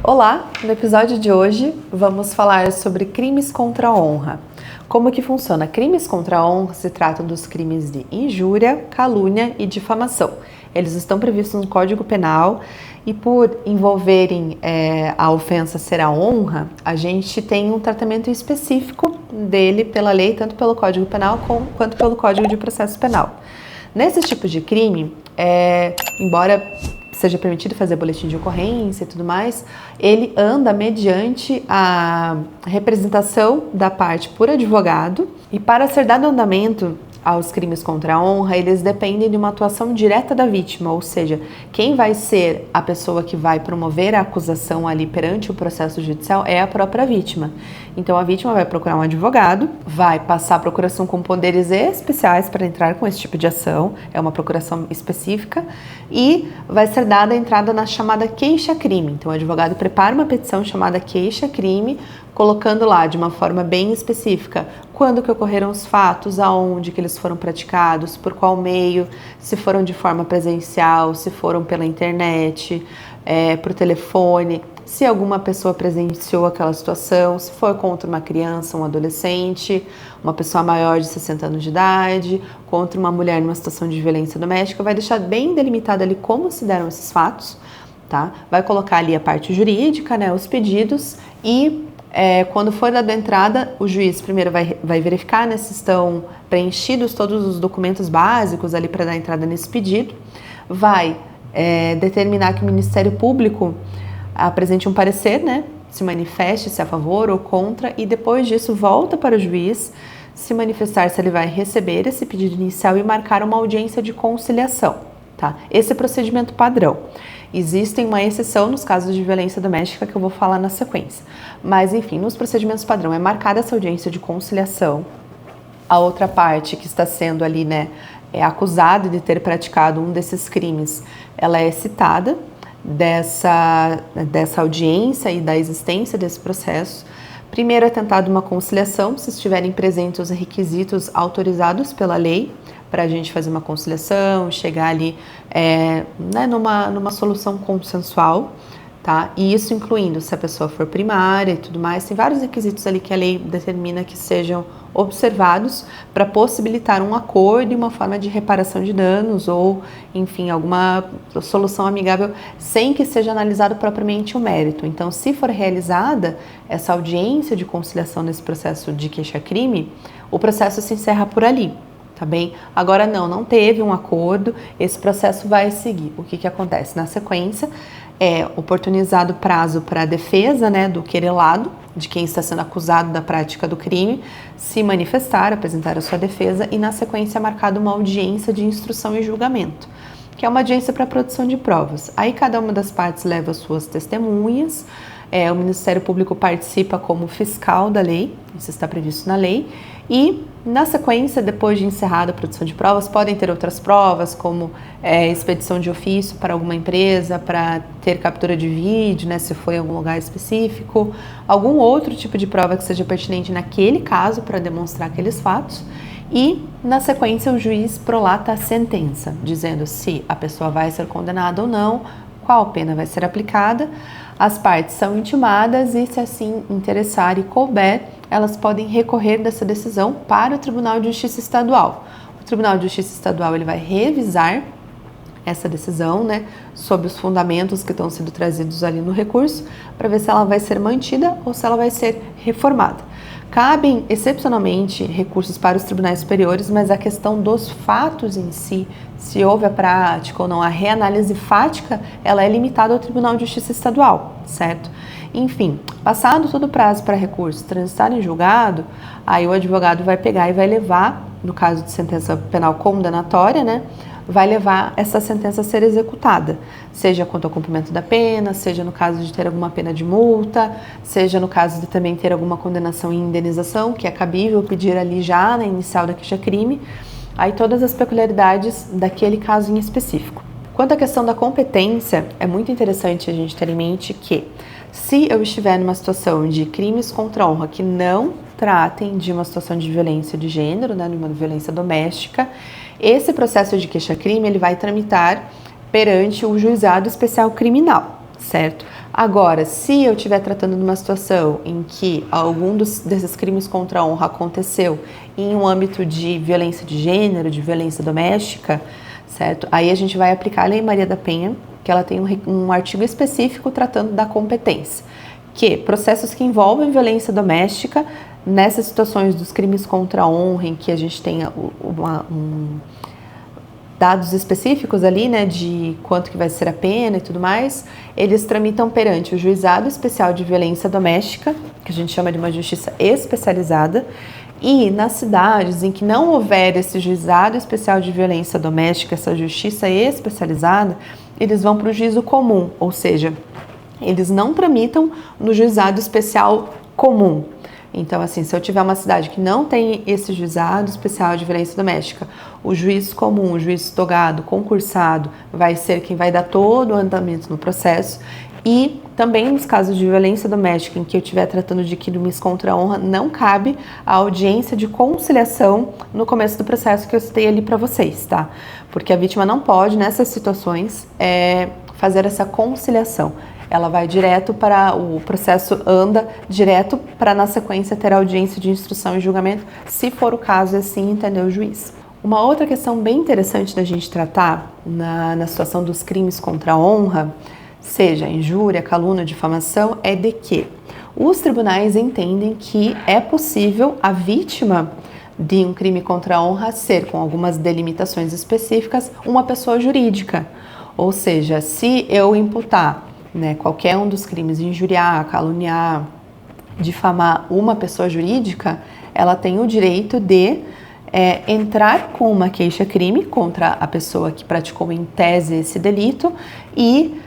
Olá, no episódio de hoje vamos falar sobre crimes contra a honra. Como que funciona? Crimes contra a honra se tratam dos crimes de injúria, calúnia e difamação. Eles estão previstos no Código Penal e por envolverem a ofensa ser a honra, a gente tem um tratamento específico dele pela lei, tanto pelo Código Penal quanto pelo Código de Processo Penal. Nesses tipos de crime, embora seja permitido fazer boletim de ocorrência e tudo mais, ele anda mediante a representação da parte por advogado e para ser dado andamento aos crimes contra a honra, eles dependem de uma atuação direta da vítima, ou seja, quem vai ser a pessoa que vai promover a acusação ali perante o processo judicial é a própria vítima. Então a vítima vai procurar um advogado, vai passar a procuração com poderes especiais para entrar com esse tipo de ação, é uma procuração específica, e vai ser dada a entrada na chamada queixa-crime. Então o advogado prepara uma petição chamada queixa-crime, colocando lá de uma forma bem específica quando que ocorreram os fatos, aonde que eles foram praticados, por qual meio, se foram de forma presencial, se foram pela internet, por telefone, se alguma pessoa presenciou aquela situação, se foi contra uma criança, um adolescente, uma pessoa maior de 60 anos de idade, contra uma mulher numa situação de violência doméstica, vai deixar bem delimitado ali como se deram esses fatos, tá? Vai colocar ali a parte jurídica, né, os pedidos e quando for dada a entrada, o juiz primeiro vai verificar, né, se estão preenchidos todos os documentos básicos ali para dar entrada nesse pedido, vai determinar que o Ministério Público apresente um parecer, né, se manifeste se a favor ou contra e depois disso volta para o juiz se manifestar se ele vai receber esse pedido inicial e marcar uma audiência de conciliação, tá? Esse é o procedimento padrão. Existem uma exceção nos casos de violência doméstica que eu vou falar na sequência. Mas, enfim, nos procedimentos padrão é marcada essa audiência de conciliação. A outra parte que está sendo ali, né, acusada de ter praticado um desses crimes, ela é citada dessa audiência e da existência desse processo. Primeiro é tentada uma conciliação, se estiverem presentes os requisitos autorizados pela lei, para a gente fazer uma conciliação, chegar ali numa solução consensual, tá? E isso incluindo se a pessoa for primária e tudo mais, tem vários requisitos ali que a lei determina que sejam observados para possibilitar um acordo e uma forma de reparação de danos ou, enfim, alguma solução amigável sem que seja analisado propriamente o mérito. Então, se for realizada essa audiência de conciliação nesse processo de queixa-crime, o processo se encerra por ali. Tá bem? Agora não teve um acordo, esse processo vai seguir. O que acontece? Na sequência, é oportunizado prazo para a defesa, né, do querelado, de quem está sendo acusado da prática do crime, se manifestar, apresentar a sua defesa e na sequência é marcada uma audiência de instrução e julgamento, que é uma audiência para produção de provas. Aí cada uma das partes leva as suas testemunhas, o Ministério Público participa como fiscal da lei, isso está previsto na lei, e na sequência, depois de encerrada a produção de provas, podem ter outras provas, como expedição de ofício para alguma empresa, para ter captura de vídeo, né, se foi em algum lugar específico, algum outro tipo de prova que seja pertinente naquele caso para demonstrar aqueles fatos. E, na sequência, o juiz prolata a sentença, dizendo se a pessoa vai ser condenada ou não, qual pena vai ser aplicada. As partes são intimadas e, se assim interessar e couber, elas podem recorrer dessa decisão para o Tribunal de Justiça Estadual. O Tribunal de Justiça Estadual ele vai revisar essa decisão, né, sobre os fundamentos que estão sendo trazidos ali no recurso, para ver se ela vai ser mantida ou se ela vai ser reformada. Cabem, excepcionalmente, recursos para os tribunais superiores, mas a questão dos fatos em si, se houve a prática ou não, a reanálise fática, ela é limitada ao Tribunal de Justiça Estadual, certo? Enfim, passado todo o prazo para recurso transitar em julgado, aí o advogado vai pegar e vai levar, no caso de sentença penal condenatória, né, vai levar essa sentença a ser executada, seja quanto ao cumprimento da pena, seja no caso de ter alguma pena de multa, seja no caso de também ter alguma condenação em indenização, que é cabível pedir ali já na inicial da queixa-crime, aí todas as peculiaridades daquele caso em específico. Quanto à questão da competência, é muito interessante a gente ter em mente que se eu estiver numa situação de crimes contra a honra que não tratem de uma situação de violência de gênero, né, de uma violência doméstica, esse processo de queixa-crime ele vai tramitar perante o juizado especial criminal, certo? Agora, se eu estiver tratando de uma situação em que algum desses crimes contra a honra aconteceu em um âmbito de violência de gênero, de violência doméstica, certo? Aí a gente vai aplicar a Lei Maria da Penha, que ela tem um artigo específico tratando da competência, que processos que envolvem violência doméstica, nessas situações dos crimes contra a honra, em que a gente tenha dados específicos ali, né, de quanto que vai ser a pena e tudo mais, eles tramitam perante o Juizado Especial de Violência Doméstica, que a gente chama de uma justiça especializada, e nas cidades em que não houver esse Juizado Especial de Violência Doméstica, essa justiça especializada, eles vão para o juízo comum, ou seja, eles não tramitam no Juizado Especial comum. Então, assim, se eu tiver uma cidade que não tem esse Juizado Especial de Violência Doméstica, o juiz comum, o juiz togado, concursado, vai ser quem vai dar todo o andamento no processo. E também nos casos de violência doméstica em que eu estiver tratando de crimes contra a honra, não cabe a audiência de conciliação no começo do processo que eu citei ali para vocês, tá? Porque a vítima não pode, nessas situações, fazer essa conciliação. Ela vai direto para o processo, anda direto para, na sequência, ter audiência de instrução e julgamento, se for o caso, assim entender o juiz. Uma outra questão bem interessante da gente tratar na situação dos crimes contra a honra, seja injúria, calúnia, difamação, é de que os tribunais entendem que é possível a vítima de um crime contra a honra ser, com algumas delimitações específicas, uma pessoa jurídica. Ou seja, se eu imputar, né, qualquer um dos crimes, injuriar, caluniar, difamar uma pessoa jurídica, ela tem o direito de entrar com uma queixa-crime contra a pessoa que praticou em tese esse delito e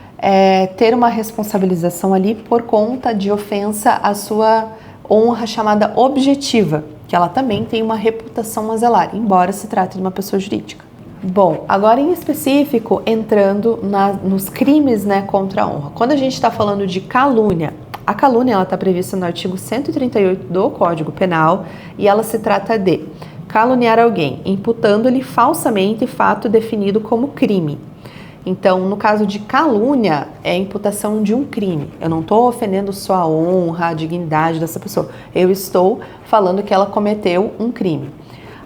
ter uma responsabilização ali por conta de ofensa à sua honra chamada objetiva, que ela também tem uma reputação a zelar, embora se trate de uma pessoa jurídica. Bom, agora em específico, entrando nos crimes, né, contra a honra. Quando a gente está falando de calúnia, a calúnia está prevista no artigo 138 do Código Penal e ela se trata de caluniar alguém, imputando-lhe falsamente fato definido como crime. Então, no caso de calúnia, é a imputação de um crime. Eu não estou ofendendo só a honra, a dignidade dessa pessoa. Eu estou falando que ela cometeu um crime.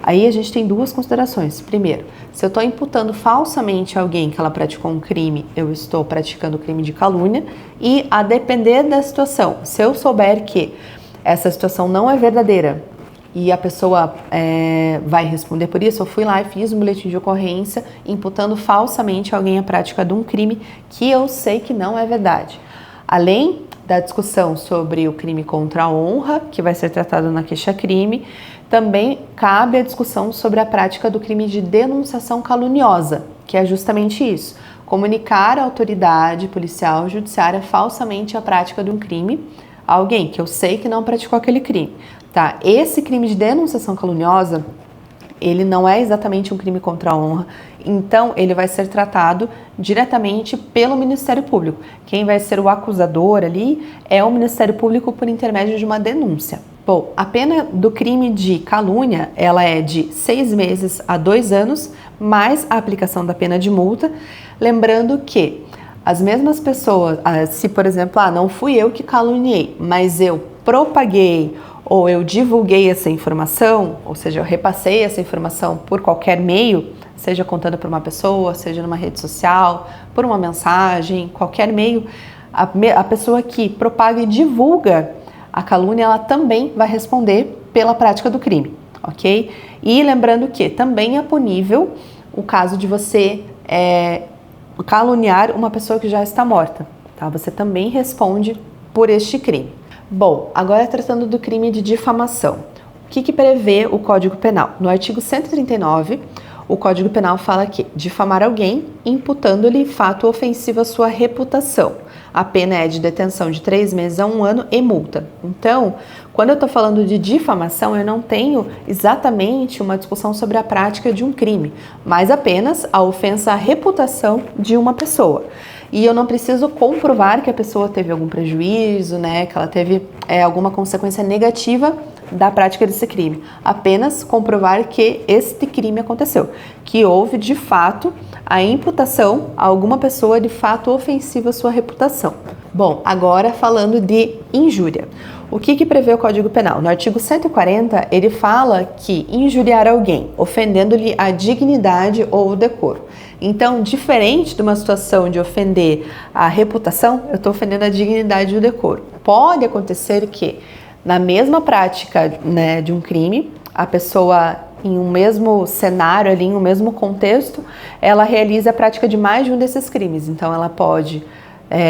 Aí a gente tem duas considerações. Primeiro, se eu estou imputando falsamente a alguém que ela praticou um crime, eu estou praticando o crime de calúnia. E a depender da situação, se eu souber que essa situação não é verdadeira e a pessoa vai responder por isso, eu fui lá e fiz um boletim de ocorrência imputando falsamente a alguém a prática de um crime que eu sei que não é verdade. Além da discussão sobre o crime contra a honra, que vai ser tratado na queixa-crime, também cabe a discussão sobre a prática do crime de denunciação caluniosa, que é justamente isso: comunicar à autoridade policial judiciária falsamente a prática de um crime a alguém que eu sei que não praticou aquele crime. Tá? Esse crime de denunciação caluniosa, ele não é exatamente um crime contra a honra, então ele vai ser tratado diretamente pelo Ministério Público. Quem vai ser o acusador ali é o Ministério Público por intermédio de uma denúncia. Bom, a pena do crime de calúnia, ela é de 6 meses a 2 anos, mais a aplicação da pena de multa, lembrando que as mesmas pessoas, se por exemplo, não fui eu que caluniei, mas eu propaguei ou eu divulguei essa informação, ou seja, eu repassei essa informação por qualquer meio, seja contando para uma pessoa, seja numa rede social, por uma mensagem, qualquer meio, a pessoa que propaga e divulga a calúnia, ela também vai responder pela prática do crime, ok? E lembrando que também é punível o caso de você caluniar uma pessoa que já está morta, tá? Você também responde por este crime. Bom, agora tratando do crime de difamação. O que prevê o Código Penal? No artigo 139, o Código Penal fala que difamar alguém imputando-lhe fato ofensivo à sua reputação. A pena é de detenção de 3 meses a 1 ano e multa. Então, quando eu estou falando de difamação, eu não tenho exatamente uma discussão sobre a prática de um crime, mas apenas a ofensa à reputação de uma pessoa. E eu não preciso comprovar que a pessoa teve algum prejuízo, né, que ela teve alguma consequência negativa da prática desse crime. Apenas comprovar que este crime aconteceu, que houve de fato a imputação a alguma pessoa de fato ofensivo à sua reputação. Bom, agora falando de injúria. O que prevê o Código Penal? No artigo 140, ele fala que injuriar alguém, ofendendo-lhe a dignidade ou o decoro. Então, diferente de uma situação de ofender a reputação, eu estou ofendendo a dignidade e o decoro. Pode acontecer que, na mesma prática, né, de um crime, a pessoa, em um mesmo cenário, ali, em um mesmo contexto, ela realiza a prática de mais de um desses crimes. Então, ela pode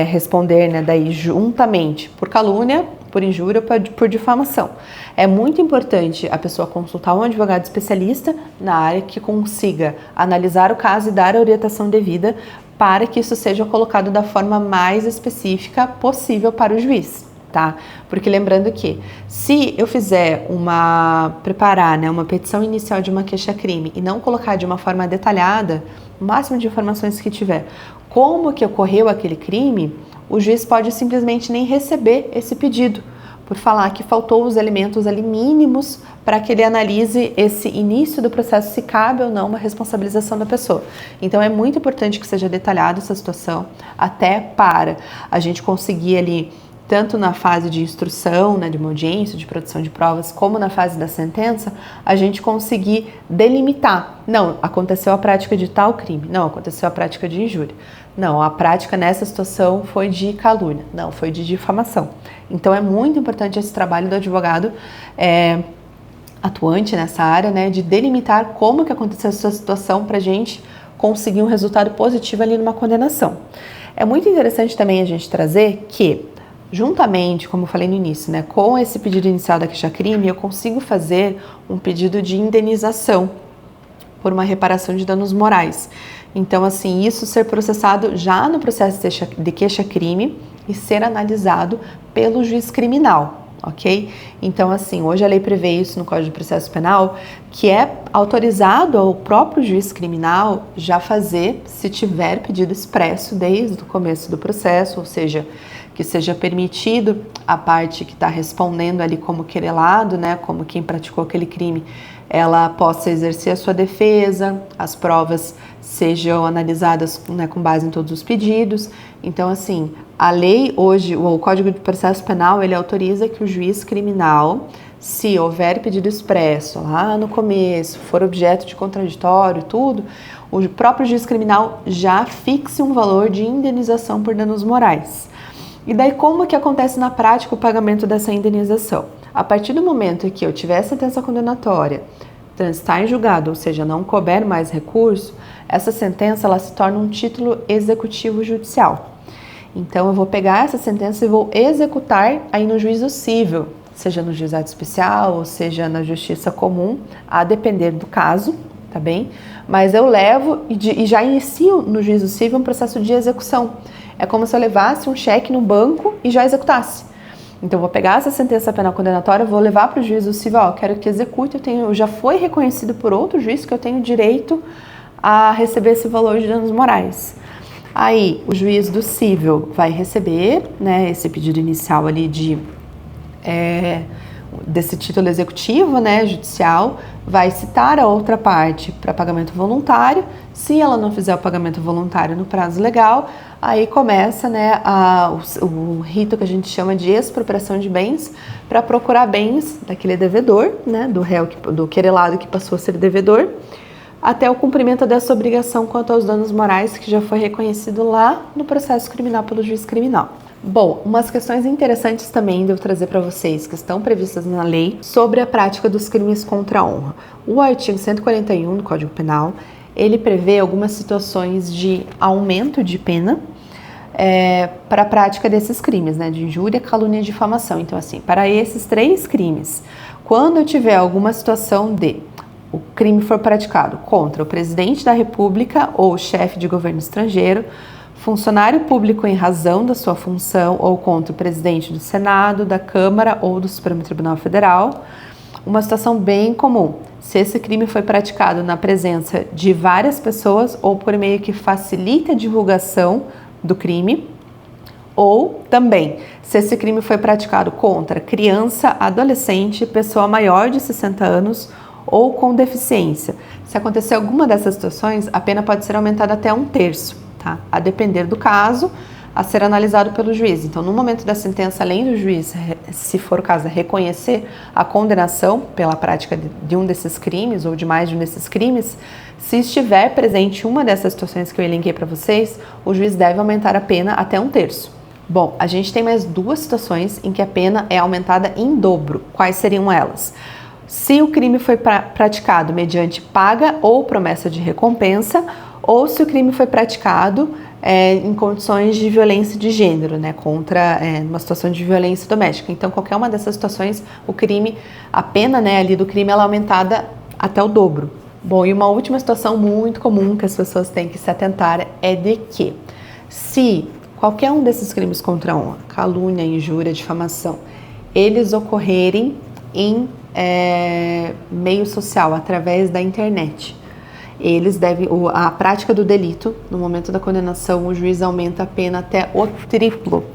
responder, né, daí juntamente por calúnia, por injúria ou por difamação. É muito importante a pessoa consultar um advogado especialista na área que consiga analisar o caso e dar a orientação devida para que isso seja colocado da forma mais específica possível para o juiz, tá? Porque lembrando que se eu preparar, né, uma petição inicial de uma queixa-crime e não colocar de uma forma detalhada, o máximo de informações que tiver, como que ocorreu aquele crime, o juiz pode simplesmente nem receber esse pedido, por falar que faltou os elementos ali mínimos para que ele analise esse início do processo, se cabe ou não uma responsabilização da pessoa. Então é muito importante que seja detalhada essa situação, até para a gente conseguir ali, tanto na fase de instrução, né, de uma audiência, de produção de provas, como na fase da sentença, a gente conseguir delimitar. Não, aconteceu a prática de tal crime. Não, aconteceu a prática de injúria. Não, a prática nessa situação foi de calúnia. Não, foi de difamação. Então é muito importante esse trabalho do advogado atuante nessa área, né, de delimitar como que aconteceu essa situação para a gente conseguir um resultado positivo ali numa condenação. É muito interessante também a gente trazer que, juntamente, como eu falei no início, né, com esse pedido inicial da queixa-crime, eu consigo fazer um pedido de indenização por uma reparação de danos morais. Então, assim, isso ser processado já no processo de queixa-crime e ser analisado pelo juiz criminal, ok? Então, assim, hoje a lei prevê isso no Código de Processo Penal, que é autorizado ao próprio juiz criminal já fazer, se tiver pedido expresso desde o começo do processo, ou seja, que seja permitido a parte que está respondendo ali como querelado, né, como quem praticou aquele crime, ela possa exercer a sua defesa, as provas sejam analisadas, né, com base em todos os pedidos. Então, assim, a lei hoje, o Código de Processo Penal, ele autoriza que o juiz criminal, se houver pedido expresso lá no começo, for objeto de contraditório, tudo, o próprio juiz criminal já fixe um valor de indenização por danos morais. E daí como que acontece na prática o pagamento dessa indenização? A partir do momento em que eu tiver sentença condenatória, transitar em julgado, ou seja, não couber mais recurso, essa sentença ela se torna um título executivo judicial. Então eu vou pegar essa sentença e vou executar aí no juízo cível, seja no juizado especial ou seja na justiça comum, a depender do caso, tá bem? Mas eu levo e já inicio no juízo cível um processo de execução. É como se eu levasse um cheque no banco e já executasse. Então, eu vou pegar essa sentença penal condenatória, vou levar para o juízo civil, quero que execute, já foi reconhecido por outro juiz que eu tenho direito a receber esse valor de danos morais. Aí, o juiz do cível vai receber, né, esse pedido inicial ali desse título executivo, né, judicial, vai citar a outra parte para pagamento voluntário. Se ela não fizer o pagamento voluntário no prazo legal, aí começa, né, o rito que a gente chama de expropriação de bens para procurar bens daquele devedor, né, do réu, do querelado que passou a ser devedor, até o cumprimento dessa obrigação quanto aos danos morais que já foi reconhecido lá no processo criminal pelo juiz criminal. Bom, umas questões interessantes também devo trazer para vocês que estão previstas na lei sobre a prática dos crimes contra a honra. O artigo 141 do Código Penal, ele prevê algumas situações de aumento de pena para a prática desses crimes, né, de injúria, calúnia e difamação. Então, assim, para esses 3 crimes, quando eu tiver alguma situação de o crime for praticado contra o presidente da República ou chefe de governo estrangeiro, funcionário público em razão da sua função ou contra o presidente do Senado, da Câmara ou do Supremo Tribunal Federal, uma situação bem comum. Se esse crime foi praticado na presença de várias pessoas ou por meio que facilita a divulgação do crime, ou também se esse crime foi praticado contra criança, adolescente, pessoa maior de 60 anos ou com deficiência. Se acontecer alguma dessas situações, a pena pode ser aumentada até 1/3. Tá? A depender do caso, a ser analisado pelo juiz. Então, no momento da sentença, além do juiz, se for o caso, reconhecer a condenação pela prática de um desses crimes ou de mais de um desses crimes, se estiver presente uma dessas situações que eu elenquei para vocês, o juiz deve aumentar a pena até 1/3. Bom, a gente tem mais 2 situações em que a pena é aumentada em dobro. Quais seriam elas? Se o crime foi praticado mediante paga ou promessa de recompensa, ou se o crime foi praticado em condições de violência de gênero, né, contra uma situação de violência doméstica. Então, qualquer uma dessas situações, a pena, né, ali do crime, ela é aumentada até o dobro. Bom, e uma última situação muito comum que as pessoas têm que se atentar é de que, se qualquer um desses crimes contra a honra, calúnia, injúria, difamação, eles ocorrerem em meio social, através da internet, a prática do delito, no momento da condenação, o juiz aumenta a pena até o triplo,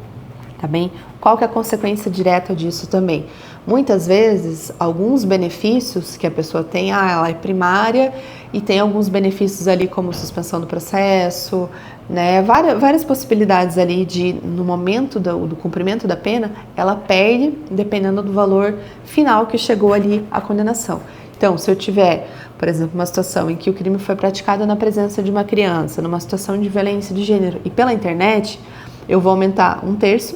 tá bem? Qual que é a consequência direta disso também? Muitas vezes, alguns benefícios que a pessoa tem, ela é primária e tem alguns benefícios ali como suspensão do processo, né? Várias possibilidades ali no momento do cumprimento da pena, ela perde dependendo do valor final que chegou ali a condenação. Então, se eu tiver, por exemplo, uma situação em que o crime foi praticado na presença de uma criança, numa situação de violência de gênero e pela internet, eu vou aumentar 1/3,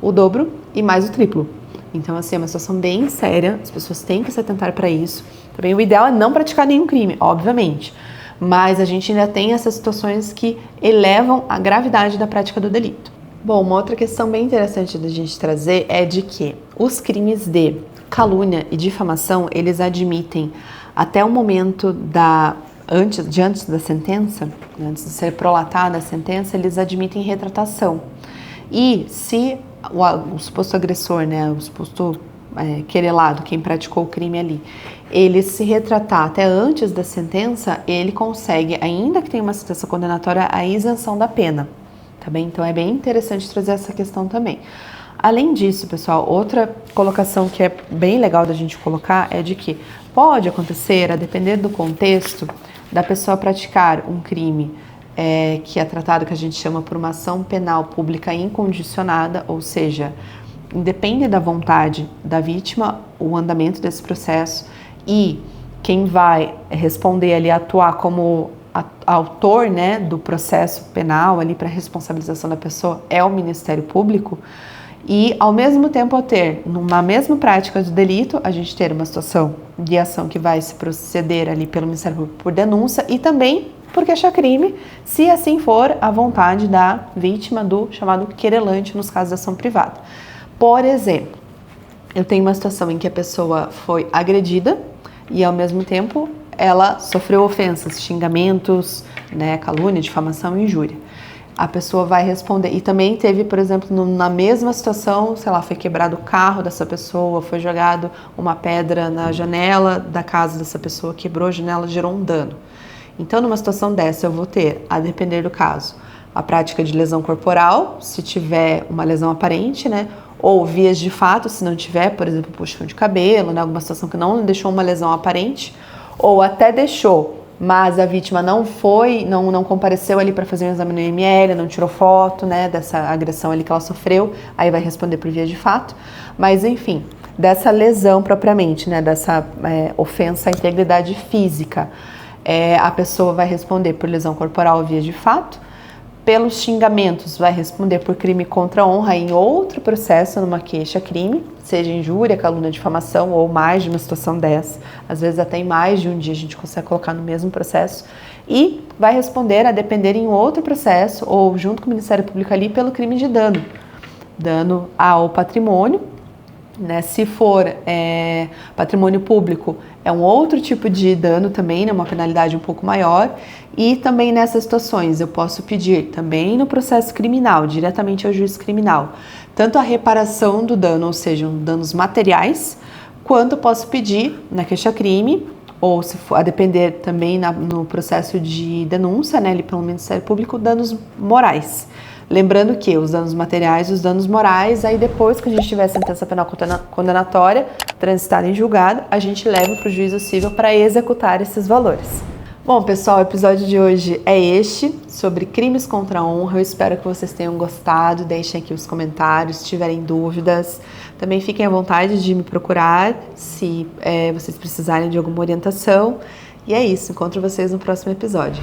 o dobro e mais o triplo. Então, assim, é uma situação bem séria, as pessoas têm que se atentar para isso. Também o ideal é não praticar nenhum crime, obviamente, mas a gente ainda tem essas situações que elevam a gravidade da prática do delito. Bom, uma outra questão bem interessante da gente trazer é de que os crimes de calúnia e difamação, eles admitem até o momento antes da sentença, antes de ser prolatada a sentença, eles admitem retratação. E se o suposto agressor, né, o suposto querelado, quem praticou o crime ali, ele se retratar até antes da sentença, ele consegue, ainda que tenha uma sentença condenatória, a isenção da pena, tá bem? Então é bem interessante trazer essa questão também. Além disso, pessoal, outra colocação que é bem legal da gente colocar é de que pode acontecer, a depender do contexto, da pessoa praticar um crime que é tratado, que a gente chama por uma ação penal pública incondicionada, ou seja, independe da vontade da vítima, o andamento desse processo, e quem vai responder ali, atuar como autor, né, do processo penal ali para responsabilização da pessoa é o Ministério Público. E, ao mesmo tempo, numa mesma prática de delito, a gente ter uma situação de ação que vai se proceder ali pelo Ministério Público por denúncia e também por queixa-crime, se assim for a vontade da vítima, do chamado querelante, nos casos de ação privada. Por exemplo, eu tenho uma situação em que a pessoa foi agredida e, ao mesmo tempo, ela sofreu ofensas, xingamentos, né, calúnia, difamação e injúria. A pessoa vai responder. E também teve, por exemplo, na mesma situação, sei lá, foi quebrado o carro dessa pessoa, foi jogado uma pedra na janela da casa dessa pessoa, quebrou a janela, gerou um dano. Então, numa situação dessa, eu vou ter, a depender do caso, a prática de lesão corporal, se tiver uma lesão aparente, né? Ou vias de fato, se não tiver, por exemplo, puxão de cabelo, né? Alguma situação que não deixou uma lesão aparente, ou até deixou, mas a vítima não compareceu ali para fazer um exame no IML, não tirou foto, né, dessa agressão ali que ela sofreu, aí vai responder por via de fato. Mas, enfim, dessa lesão propriamente, né, dessa ofensa à integridade física, a pessoa vai responder por lesão corporal via de fato. Pelos xingamentos, vai responder por crime contra a honra em outro processo, numa queixa-crime, seja injúria, calúnia, difamação ou mais de uma situação dessa. Às vezes até em mais de um dia a gente consegue colocar no mesmo processo. E vai responder, a depender, em outro processo ou junto com o Ministério Público ali, pelo crime de dano ao patrimônio. Né? Se for patrimônio público, é um outro tipo de dano também, né? Uma penalidade um pouco maior. E também nessas situações eu posso pedir também no processo criminal, diretamente ao juiz criminal, tanto a reparação do dano, ou seja, danos materiais, quanto posso pedir na queixa-crime, ou se for a depender também no processo de denúncia, né, ali pelo Ministério Público, danos morais. Lembrando que os danos materiais e os danos morais, aí depois que a gente tiver a sentença penal condenatória, transitada em julgado, a gente leva para o juízo civil para executar esses valores. Bom, pessoal, o episódio de hoje é este, sobre crimes contra a honra. Eu espero que vocês tenham gostado. Deixem aqui os comentários, se tiverem dúvidas. Também fiquem à vontade de me procurar se vocês precisarem de alguma orientação. E é isso, encontro vocês no próximo episódio.